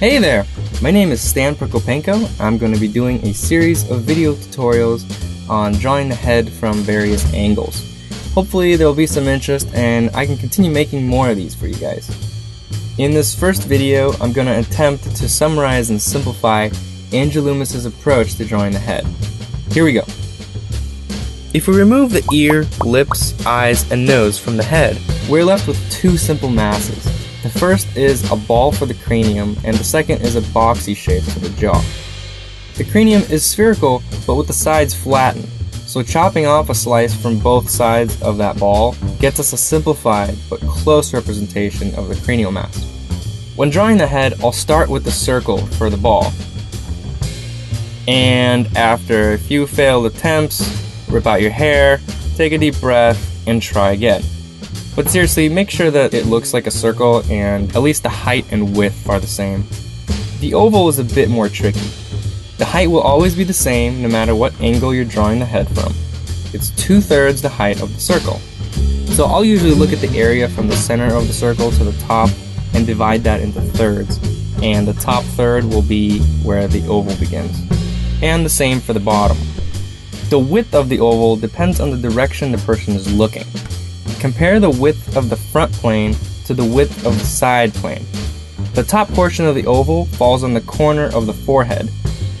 Hey there! My name is Stan Prokopenko. I'm going to be doing a series of video tutorials on drawing the head from various angles. Hopefully there will be some interest and I can continue making more of these for you guys. In this first video, I'm going to attempt to summarize and simplify Andrew Loomis's approach to drawing the head. Here we go. If we remove the ear, lips, eyes, and nose from the head, we're left with two simple masses. The first is a ball for the cranium, and the second is a boxy shape for the jaw. The cranium is spherical, but with the sides flattened, so chopping off a slice from both sides of that ball gets us a simplified but close representation of the cranial mass. When drawing the head, I'll start with the circle for the ball. And after a few failed attempts, rip out your hair, take a deep breath, and try again. But seriously, make sure that it looks like a circle and at least the height and width are the same. The oval is a bit more tricky. The height will always be the same no matter what angle you're drawing the head from. It's 2/3 the height of the circle. So I'll usually look at the area from the center of the circle to the top and divide that into thirds. And the top third will be where the oval begins. And the same for the bottom. The width of the oval depends on the direction the person is looking. Compare the width of the front plane to the width of the side plane. The top portion of the oval falls on the corner of the forehead.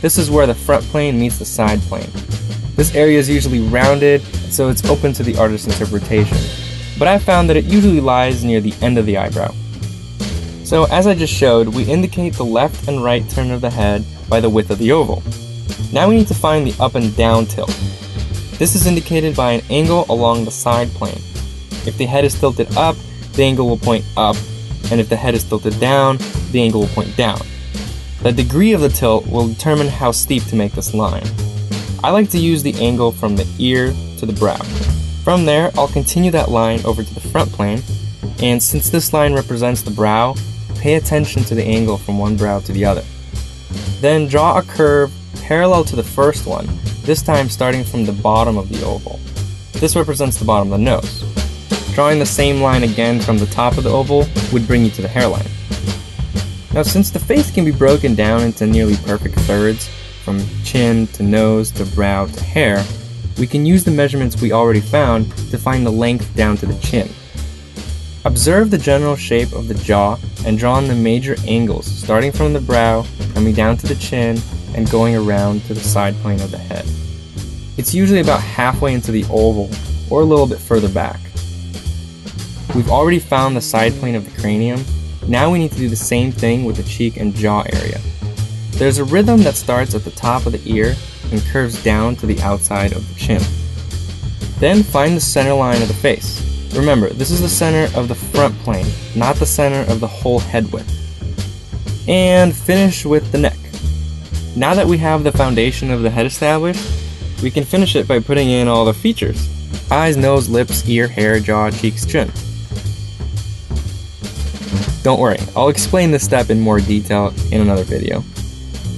This is where the front plane meets the side plane. This area is usually rounded, so it's open to the artist's interpretation, but I've found that it usually lies near the end of the eyebrow. So as I just showed, we indicate the left and right turn of the head by the width of the oval. Now we need to find the up and down tilt. This is indicated by an angle along the side plane. If the head is tilted up, the angle will point up, and if the head is tilted down, the angle will point down. The degree of the tilt will determine how steep to make this line. I like to use the angle from the ear to the brow. From there, I'll continue that line over to the front plane, and since this line represents the brow, pay attention to the angle from one brow to the other. Then draw a curve parallel to the first one, this time starting from the bottom of the oval. This represents the bottom of the nose. Drawing the same line again from the top of the oval would bring you to the hairline. Now, since the face can be broken down into nearly perfect thirds, from chin to nose to brow to hair, we can use the measurements we already found to find the length down to the chin. Observe the general shape of the jaw and draw on the major angles, starting from the brow, coming down to the chin, and going around to the side plane of the head. It's usually about halfway into the oval, or a little bit further back. We've already found the side plane of the cranium. Now we need to do the same thing with the cheek and jaw area. There's a rhythm that starts at the top of the ear and curves down to the outside of the chin. Then find the center line of the face. Remember, this is the center of the front plane, not the center of the whole head width. And finish with the neck. Now that we have the foundation of the head established, we can finish it by putting in all the features: eyes, nose, lips, ear, hair, jaw, cheeks, chin. Don't worry, I'll explain this step in more detail in another video.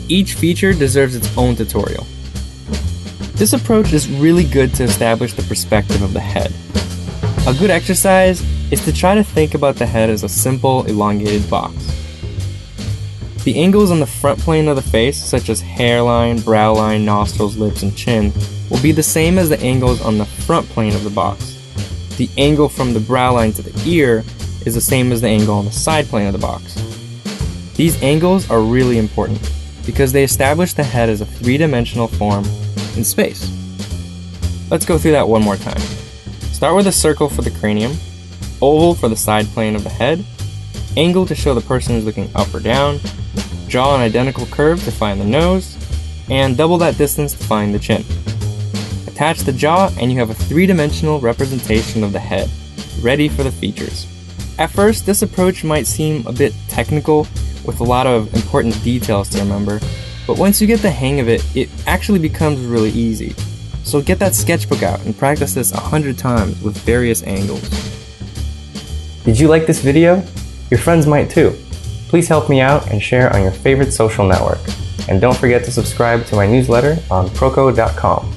Each feature deserves its own tutorial. This approach is really good to establish the perspective of the head. A good exercise is to try to think about the head as a simple, elongated box. The angles on the front plane of the face, such as hairline, brow line, nostrils, lips, and chin, will be the same as the angles on the front plane of the box. The angle from the brow line to the ear is the same as the angle on the side plane of the box. These angles are really important because they establish the head as a three-dimensional form in space. Let's go through that one more time. Start with a circle for the cranium, oval for the side plane of the head, angle to show the person is looking up or down, draw an identical curve to find the nose, and double that distance to find the chin. Attach the jaw and you have a three-dimensional representation of the head, ready for the features. At first, this approach might seem a bit technical with a lot of important details to remember, but once you get the hang of it, it actually becomes really easy. So get that sketchbook out and practice this 100 times with various angles. Did you like this video? Your friends might too. Please help me out and share on your favorite social network. And don't forget to subscribe to my newsletter on proko.com.